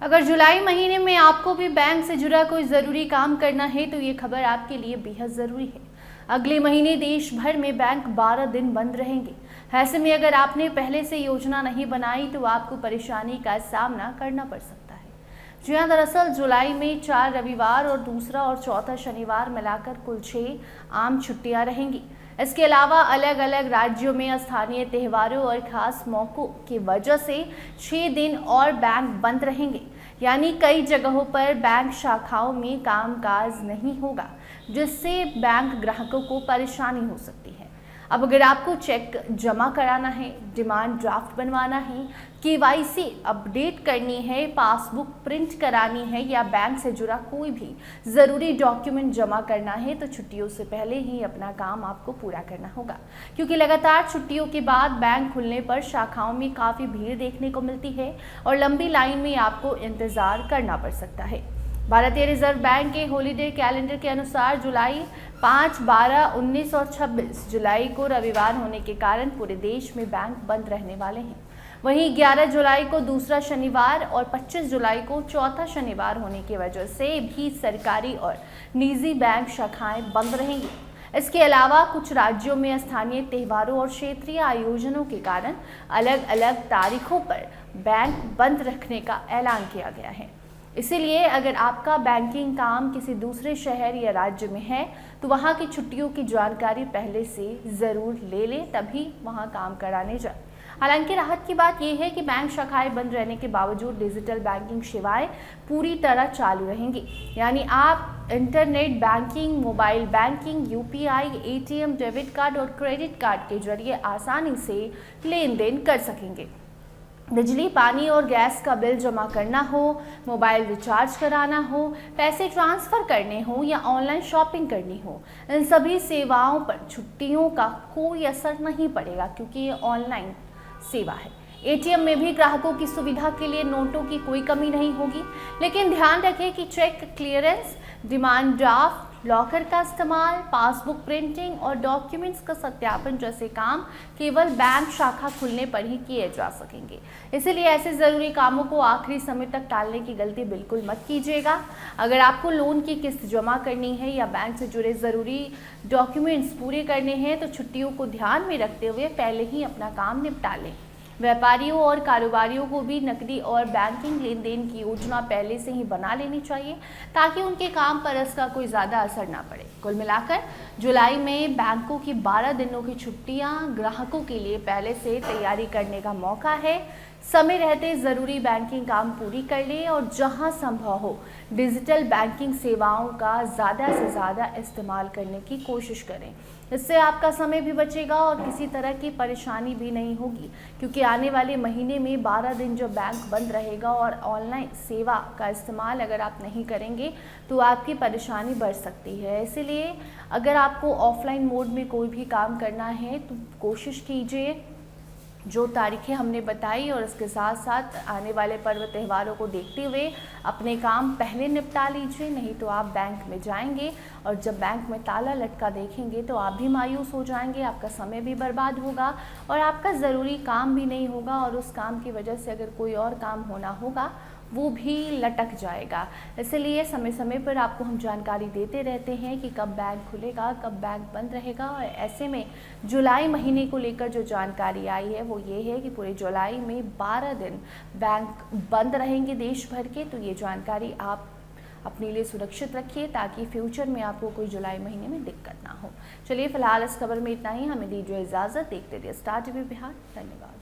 अगर जुलाई महीने में आपको भी बैंक से जुड़ा कोई ज़रूरी काम करना है तो ये खबर आपके लिए बेहद ज़रूरी है। अगले महीने देश भर में बैंक 12 दिन बंद रहेंगे। ऐसे में अगर आपने पहले से योजना नहीं बनाई तो आपको परेशानी का सामना करना पड़ सकता है। जी हाँ, दरअसल जुलाई में 4 रविवार और दूसरा और चौथा शनिवार मिलाकर कुल 6 आम छुट्टियां रहेंगी। इसके अलावा अलग अलग राज्यों में स्थानीय त्योहारों और खास मौकों की वजह से 6 दिन और बैंक बंद रहेंगे। यानी कई जगहों पर बैंक शाखाओं में कामकाज नहीं होगा, जिससे बैंक ग्राहकों को परेशानी हो सकती है। अब अगर आपको चेक जमा कराना है, डिमांड ड्राफ्ट बनवाना है, केवाईसी अपडेट करनी है, पासबुक प्रिंट करानी है या बैंक से जुड़ा कोई भी ज़रूरी डॉक्यूमेंट जमा करना है तो छुट्टियों से पहले ही अपना काम आपको पूरा करना होगा, क्योंकि लगातार छुट्टियों के बाद बैंक खुलने पर शाखाओं में काफ़ी भीड़ देखने को मिलती है और लंबी लाइन में आपको इंतज़ार करना पड़ सकता है। भारतीय रिजर्व बैंक के हॉलीडे कैलेंडर के अनुसार जुलाई 5, 12, 19 और 26 जुलाई को रविवार होने के कारण पूरे देश में बैंक बंद रहने वाले हैं। वहीं 11 जुलाई को दूसरा शनिवार और 25 जुलाई को चौथा शनिवार होने की वजह से भी सरकारी और निजी बैंक शाखाएं बंद रहेंगी। इसके अलावा कुछ राज्यों में स्थानीय त्योहारों और क्षेत्रीय आयोजनों के कारण अलग अलग तारीखों पर बैंक बंद रखने का ऐलान किया गया है। इसीलिए अगर आपका बैंकिंग काम किसी दूसरे शहर या राज्य में है तो वहाँ की छुट्टियों की जानकारी पहले से ज़रूर ले लें, तभी वहाँ काम कराने जाए। हालांकि राहत की बात यह है कि बैंक शाखाएं बंद रहने के बावजूद डिजिटल बैंकिंग सेवाएं पूरी तरह चालू रहेंगी। यानी आप internet banking, mobile banking, UPI, ATM, debit card और क्रेडिट कार्ड के जरिए आसानी से लेन देन कर सकेंगे। बिजली, पानी और गैस का बिल जमा करना हो, मोबाइल रिचार्ज कराना हो, पैसे ट्रांसफ़र करने हो या ऑनलाइन शॉपिंग करनी हो, इन सभी सेवाओं पर छुट्टियों का कोई असर नहीं पड़ेगा, क्योंकि ये ऑनलाइन सेवा है। एटीएम में भी ग्राहकों की सुविधा के लिए नोटों की कोई कमी नहीं होगी, लेकिन ध्यान रखें कि check clearance, demand draft, locker का इस्तेमाल, पासबुक प्रिंटिंग और डॉक्यूमेंट्स का सत्यापन जैसे काम केवल बैंक शाखा खुलने पर ही किए जा सकेंगे। इसीलिए ऐसे ज़रूरी कामों को आखिरी समय तक टालने की गलती बिल्कुल मत कीजिएगा। अगर आपको लोन की किस्त जमा करनी है या बैंक से जुड़े ज़रूरी डॉक्यूमेंट्स पूरे करने हैं तो छुट्टियों को ध्यान में रखते हुए पहले ही अपना काम निपटा लें। व्यापारियों और कारोबारियों को भी नकदी और बैंकिंग लेन देन की योजना पहले से ही बना लेनी चाहिए, ताकि उनके काम पर इसका कोई ज़्यादा असर ना पड़े। कुल मिलाकर जुलाई में बैंकों की 12 दिनों की छुट्टियां ग्राहकों के लिए पहले से तैयारी करने का मौका है। समय रहते ज़रूरी बैंकिंग काम पूरी कर लें और जहां संभव हो डिजिटल बैंकिंग सेवाओं का ज़्यादा से ज़्यादा इस्तेमाल करने की कोशिश करें। इससे आपका समय भी बचेगा और किसी तरह की परेशानी भी नहीं होगी, क्योंकि आने वाले महीने में 12 दिन जो बैंक बंद रहेगा और ऑनलाइन सेवा का इस्तेमाल अगर आप नहीं करेंगे तो आपकी परेशानी बढ़ सकती है। इसीलिए अगर आपको ऑफलाइन मोड में कोई भी काम करना है तो कोशिश कीजिए जो तारीखें हमने बताई, और इसके साथ साथ आने वाले पर्व त्योहारों को देखते हुए अपने काम पहले निपटा लीजिए। नहीं तो आप बैंक में जाएंगे और जब बैंक में ताला लटका देखेंगे तो आप भी मायूस हो जाएंगे, आपका समय भी बर्बाद होगा और आपका ज़रूरी काम भी नहीं होगा, और उस काम की वजह से अगर कोई और काम होना होगा वो भी लटक जाएगा। इसलिए समय समय पर आपको हम जानकारी देते रहते हैं कि कब बैंक खुलेगा, कब बैंक बंद रहेगा। और ऐसे में जुलाई महीने को लेकर जो जानकारी आई है वो ये है कि पूरे जुलाई में 12 दिन बैंक बंद रहेंगे देश भर के। तो ये जानकारी आप अपने लिए सुरक्षित रखिए, ताकि फ्यूचर में आपको कोई जुलाई महीने में दिक्कत ना हो। चलिए फिलहाल इस खबर में इतना ही। हमें दीजिए इजाज़त। देखते रहिए स्टार टीवी बिहार। धन्यवाद।